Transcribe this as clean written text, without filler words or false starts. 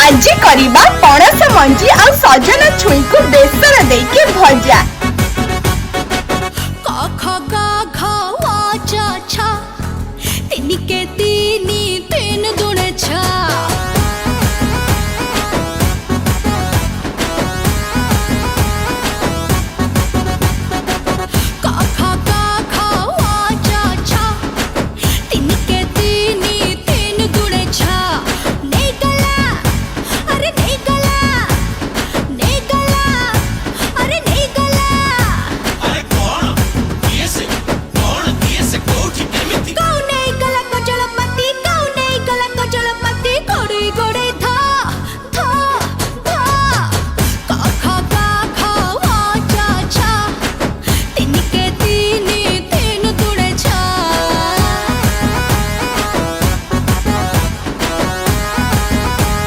आज करिबा पणस मंजी आ सजन छुई को बेसर देके भजा। तीन के तीन तीन दुणे छा।